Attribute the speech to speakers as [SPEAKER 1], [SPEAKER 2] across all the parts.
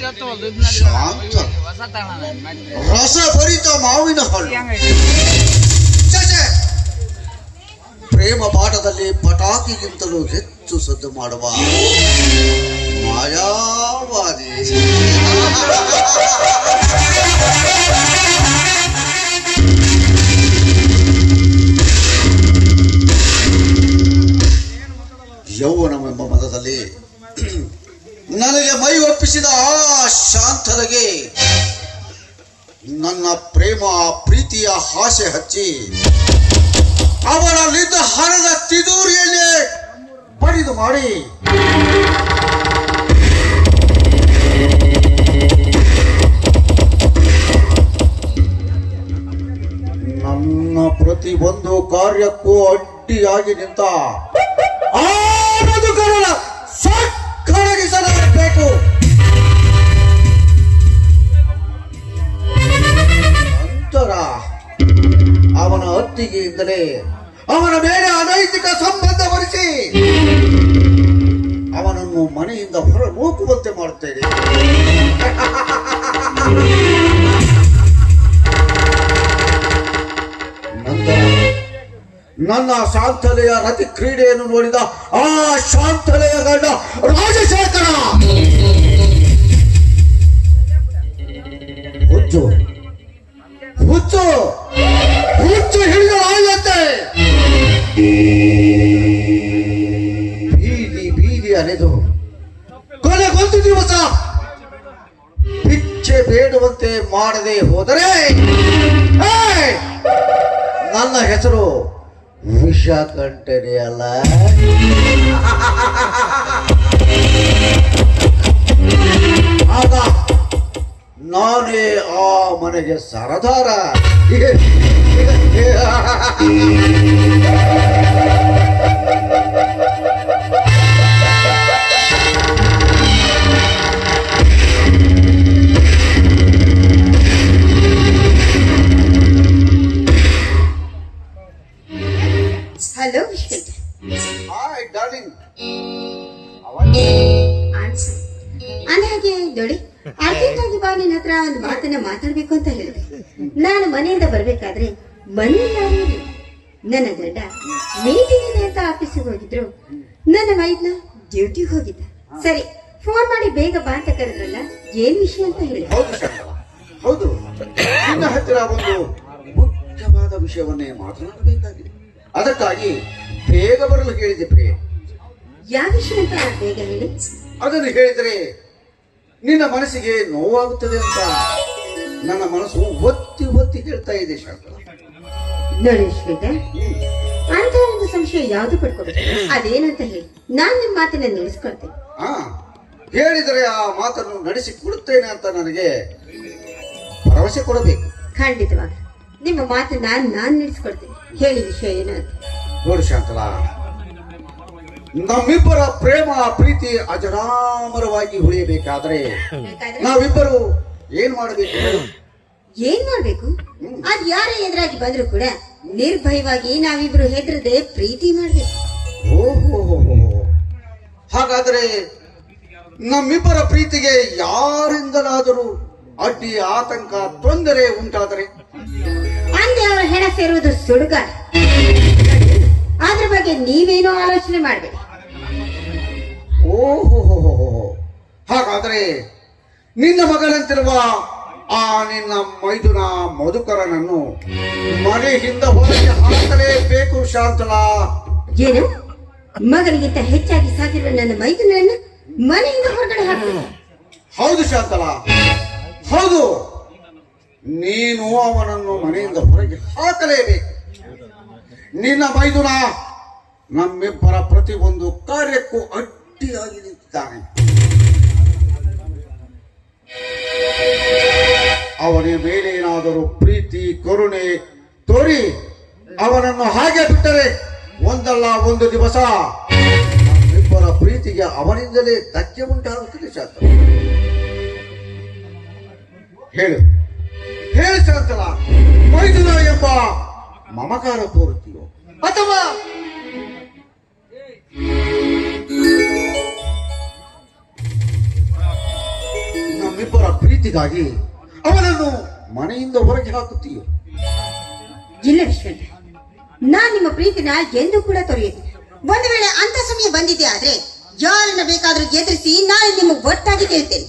[SPEAKER 1] ಶಾಂತ ರಸಭರಿತ ಮಾವಿನ ಹಣ್ಣು. ಪ್ರೇಮ ಪಾಠದಲ್ಲಿ ಪಟಾಕಿಗಿಂತಲೂ ಹೆಚ್ಚು ಸದ್ದು ಮಾಡುವ ಮಾಯಾವಾದಿ. ಯೌವನವೆಂಬ ಮದದಲ್ಲಿ ನನಗೆ ಮೈ ಒಪ್ಪಿಸಿದ ಆ ಶಾಂತಲೆಗೆ ನನ್ನ ಪ್ರೇಮ ಪ್ರೀತಿಯ ಆಸೆ ಹಚ್ಚಿ ಅವರಲ್ಲಿದ್ದ ಹಣದ ತಿದೂರಿಯಲ್ಲೇ ಬಡಿದು ಮಾಡಿ ನನ್ನ ಪ್ರತಿಯೊಂದು ಕಾರ್ಯಕ್ಕೂ ಅಡ್ಡಿಯಾಗಿ ನಿಂತ ಆ ಮಧುಕರನ ಸಕ್ಕರಗಿಸಲೇಬೇಕು. ನಂತರ ಅವನ ಅತ್ತಿಗೆಯಿಂದಲೇ ಅವನ ಮೇಲೆ ಅನೈತಿಕ ಸಂಬಂಧ ವರಿಸಿ ಅವನನ್ನು ಮನೆಯಿಂದ ಹೊರ ನೂಕುವಂತೆ ಮಾಡುತ್ತೇನೆ. ನಂತರ ನನ್ನ ಶಾಂತಲೆಯ ರತಿ ಕ್ರೀಡೆಯನ್ನು ನೋಡಿದ ಆ ಶಾಂತಲೆಯ ಗಂಡ ರಾಜಶೇಖರ ಹುಚ್ಚು ಹುಚ್ಚು ಹುಚ್ಚು ಹಿಡಿದಲಾಗತ್ತೆ. ಬೀದಿ ಬೀದಿ ಅಲೆದು ಕೊನೆಗೊಂದು ದಿವಸ ಭಿಕ್ಷೆ ಬೇಡುವಂತೆ ಮಾಡದೆ ಹೋದರೆ ನನ್ನ ಹೆಸರು ವಿಷ ಕಂಠನೆ ಅಲ್ಲ. ಆಗ ನಾನೇ ಆ ಮನೆಗೆ ಸರದಾರ.
[SPEAKER 2] ಹಲೋ ವಿಶ್ವ.
[SPEAKER 1] Hi darling.
[SPEAKER 2] ಅಂದಾಗೆ ನೋಡಿ, ಅರ್ಜೆಂಟಾಗಿ ಬಾ, ನಿನ್ನ ಹತ್ರ ಒಂದು ಮಾತನ್ನ ಮಾತಾಡ್ಬೇಕು ಅಂತ ಹೇಳಿದೆ. ನಾನು ಮನೆಯಿಂದ ಬರ್ಬೇಕಾದ್ರೆ ಮನೆಯಿಂದ ನನ್ನ ಗಂಡ ಮೀಟಿಂಗ್ ಇದೆ ಅಂತ ಆಫೀಸಿಗೆ ಹೋಗಿದ್ರು. ನನ್ನ ಮೈದ್ನ ಡ್ಯೂಟಿಗೆ ಹೋಗಿದ್ದ. ಸರಿ, ಫೋನ್ ಮಾಡಿ ಬೇಗ ಬಾ ಅಂತ ಕರೆದ್ರಲ್ಲ, ಏನ್ ವಿಷಯ ಅಂತ ಹೇಳಿ.
[SPEAKER 1] ಹೌದು, ನಿನ್ನ ಹತ್ತಿರ ಒಂದು ಮುಖ್ಯವಾದ ವಿಷಯವನ್ನೇ ಮಾತನಾಡಬೇಕಾಗಿದೆ. ಅದಕ್ಕಾಗಿ ಬೇಗ ಬರಲು ಹೇಳಿದೆ ಪ್ರಿಯೆ.
[SPEAKER 2] ಯಾವ ವಿಷಯ ಅಂತ ಬೇಗ ಹೇಳಿ.
[SPEAKER 1] ಅದನ್ನು ಹೇಳಿದರೆ ನಿನ್ನ ಮನಸ್ಸಿಗೆ ನೋವಾಗುತ್ತದೆ ಅಂತ ನನ್ನ ಮನಸ್ಸು ಒತ್ತಿ ಒತ್ತಿ ಹೇಳ್ತಾ ಇದೆ ಶಾಂತ.
[SPEAKER 2] ನೋಡಿ ಶ್ವೇತ, ಅಂತ ಒಂದು ಸಂಶಯ ಯಾವ್ದು ಪಡ್ಕೊಬೇಕು, ಅದೇನಂತ ಹೇಳಿ, ನಾನ್ ನಿಮ್ ಮಾತನ್ನ ನಡೆಸ್ಕೊಳ್ತೇನೆ.
[SPEAKER 1] ಹೇಳಿದರೆ ಆ ಮಾತನ್ನು ನಡೆಸಿ ಕೊಡುತ್ತೇನೆ ಅಂತ ನನಗೆ ಭರವಸೆ ಕೊಡಬೇಕು.
[SPEAKER 2] ಖಂಡಿತವಾಗ ನಿಮ್ಮ ಮಾತು ನಾನ್ ನಡೆಸ್ಕೊಡ್ತೇನೆ. ಹೇಳಿ ವಿಷಯ ಏನು ಅಂತ.
[SPEAKER 1] ನೋಡಿ ಶಾಂತಲಾ, ನಮ್ಮಿಬ್ಬರ ಪ್ರೇಮ ಪ್ರೀತಿ ಅಜರಾಮರವಾಗಿ ಉಳಿಯಬೇಕಾದ್ರೆ ನಾವಿಬ್ಬರು ಏನ್ ಮಾಡಬೇಕು?
[SPEAKER 2] ಅದ್ ಯಾರ ಎದುರಾಗಿ ಬಂದ್ರು ಕೂಡ ನಿರ್ಭಯವಾಗಿ ನಾವಿಬ್ರು ಹೆದರದೆ ಪ್ರೀತಿ ಮಾಡ್ಬೇಕು.
[SPEAKER 1] ಓಹೋ, ಹಾಗಾದ್ರೆ ನಮ್ಮಿಬ್ಬರ ಪ್ರೀತಿಗೆ ಯಾರಿಂದಲಾದರೂ ಅಡ್ಡಿ ಆತಂಕ ತೊಂದರೆ ಉಂಟಾದರೆ
[SPEAKER 2] ಅಂದೆ ಅವರ ಹೆಣ ಸೇರುವುದು ಸುಡುಗಾರ. ಅದ್ರ ಬಗ್ಗೆ ನೀವೇನೋ ಆಲೋಚನೆ ಮಾಡ್ಬೇಡಿ.
[SPEAKER 1] ಓಹೋ, ಹಾಗಾದ್ರೆ ನಿನ್ನ ಮಗನಂತಿರುವ ಆ ನಿನ್ನ ಮೈದುನ ಮಧುಕರನನ್ನು ಮನೆಯಿಂದ ಹೊರಗೆ ಹಾಕಲೇಬೇಕು ಶಾಂತಲಾ.
[SPEAKER 2] ಏನು, ಮಗನಿಗಿಂತ ಹೆಚ್ಚಾಗಿ ಸಾಕಿರುವ ನನ್ನ ಮೈದುನನ್ನ ಮನೆಯಿಂದ ಹೊರಗಡೆ ಹಾಕಬೇಕು?
[SPEAKER 1] ಹೌದು ಶಾಂತಲಾ, ಹೌದು. ನೀನು ಅವನನ್ನು ಮನೆಯಿಂದ ಹೊರಗೆ ಹಾಕಲೇಬೇಕು. ನಿನ್ನ ಮೈದುನ ನಮ್ಮಿಬ್ಬರ ಪ್ರತಿಯೊಂದು ಕಾರ್ಯಕ್ಕೂ ಅಡ್ಡಿಯಾಗಿ ನಿಂತಿದ್ದಾನೆ. ಅವನ ಮೇಲೇನಾದರೂ ಪ್ರೀತಿ ಕರುಣೆ ತೋರಿ ಅವನನ್ನು ಹಾಗೆ ಬಿಟ್ಟರೆ ಒಂದಲ್ಲ ಒಂದು ದಿವಸ ನಮ್ಮಿಬ್ಬರ ಪ್ರೀತಿಗೆ ಅವನಿಂದಲೇ ಧಕ್ಕೆ ಉಂಟಾಗುತ್ತದೆ ಶಾಂತ. ಹೇಳು ಶಾಂತಲ, ಮೈದುನ ಎಂಬ ಮಮಕಾರ ತೋರುತ್ತೀಯೋ ಅಥವಾ ಪ್ರೀತಿಗಾಗಿ ಅವನನ್ನು ಮನೆಯಿಂದ ಹೊರಗೆ ಹಾಕುತ್ತೀಯೋ?
[SPEAKER 2] ಇಲ್ಲ ವಿಶ್ವಣ್ಣ, ನಾನ್ ನಿಮ್ಮ ಪ್ರೀತಿನ ಎಂದೂ ಕೂಡ ತೊರೆಯುತ್ತೆ. ಒಂದು ವೇಳೆ ಅಂತ ಸಮಯ ಬಂದಿದೆ ಆದ್ರೆ ಯಾರನ್ನ ಬೇಕಾದ್ರೂ ಎದುರಿಸಿ ನಾನು ನಿಮ್ಮ ಒಟ್ಟಾಗಿ ಕೇಳ್ತೇನೆ.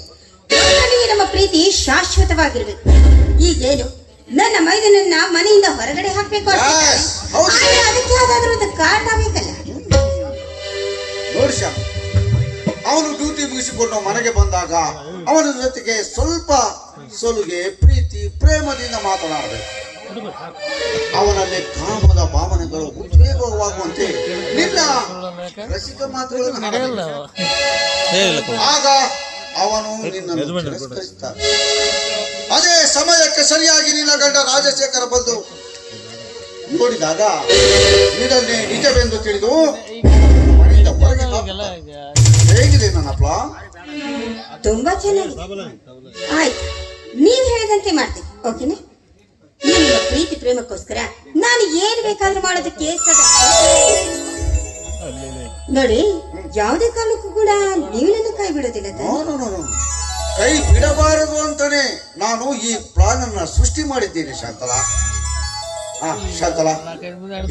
[SPEAKER 2] ನಮ್ಮಲ್ಲಿ ನಮ್ಮ ಪ್ರೀತಿ ಶಾಶ್ವತವಾಗಿರ್ಬೇಕು. ಈಗೇನು ನನ್ನ ಮೈದನನ್ನ ಮನೆಯಿಂದ ಹೊರಗಡೆ ಹಾಕ್ಬೇಕು ಅಂತ ಇದ್ದಾರೆ.
[SPEAKER 1] Yes, ಹೌದು.
[SPEAKER 2] ಆದ್ರೆ ಅದಕ್ಕೆ ಯಾವ್ದಾದ್ರು ಒಂದು ಕಾರಣ ಬೇಕಲ್ಲ.
[SPEAKER 1] ನೋಡಿ ಶ್ಯಾಮ್, ಅವನು ಡ್ಯೂಟಿ ಮುಗಿಸಿಕೊಂಡು ಮನೆಗೆ ಬಂದಾಗ ಅವನ ಜೊತೆಗೆ ಸ್ವಲ್ಪ ಸೊಲುಗೆ ಪ್ರೀತಿ ಪ್ರೇಮದಿಂದ ಮಾತನಾಡಬೇಕು. ಅವನಲ್ಲಿ ಕಾಮದ ಭಾವನೆಗಳು ಉದ್ವೇಗವಾಗುವಂತೆ ನಿನ್ನ ರಸಿಕ ಮಾತುಗಳನ್ನು ಆಡಬೇಕು. ಆಗ ಅವನು ನಿನ್ನನ್ನು ತಿರಸ್ಕರಿಸುತ್ತಾನೆ. ಅದೇ ಸಮಯಕ್ಕೆ ಸರಿಯಾಗಿ ನಿನ್ನ ಗಂಡ ರಾಜಶೇಖರ ಬಂದು ನೋಡಿದಾಗ ಇದನ್ನೇ ನಿಜವೆಂದು ತಿಳಿದು ಮನೆಯಿಂದ ಹೊರಗೆ ಹಾಕುತ್ತಾನೆ. ಹೇಗಿದೆ ನನ್ನ ಪ್ಲಾನ್?
[SPEAKER 2] ತುಂಬಾ ಚೆನ್ನಾಗಿದೆ. ಆಯ್ತು, ನೀವ್ ಹೇಳಿದಂತೆ ಮಾಡ್ತೀನಿ. ಓಕೆನಾ? ನಿಮ್ಮ ಪ್ರೀತಿ ಪ್ರೇಮಕ್ಕೋಸ್ಕರ ನಾನು ಏನ್ ಬೇಕಾದ್ರೂ ಮಾಡೋದಕ್ಕೆ ನೋಡಿ. ಯಾವುದೇ ಕಾರಣಕ್ಕೂ ಕೂಡ ನೀವು ನನ್ನ ಕೈ ಬಿಡೋದಿಲ್ಲ ತಾನೇ?
[SPEAKER 1] ನೋ, ಕೈ ಬಿಡಬಾರದು ಅಂತಾನೆ ನಾನು ಈ ಪ್ಲಾನ್ ಅನ್ನ ಸೃಷ್ಟಿ ಮಾಡಿದ್ದೇನೆ ಶಾಂತಲಾ. ಶಾಂತಲಾ,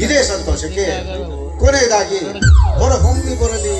[SPEAKER 1] ಇದೇ ಸಂತೋಷಕ್ಕೆ ಕೊನೆಯದಾಗಿ ಹೊರ ಹೊಮ್ಮಿ ಬರಲಿ.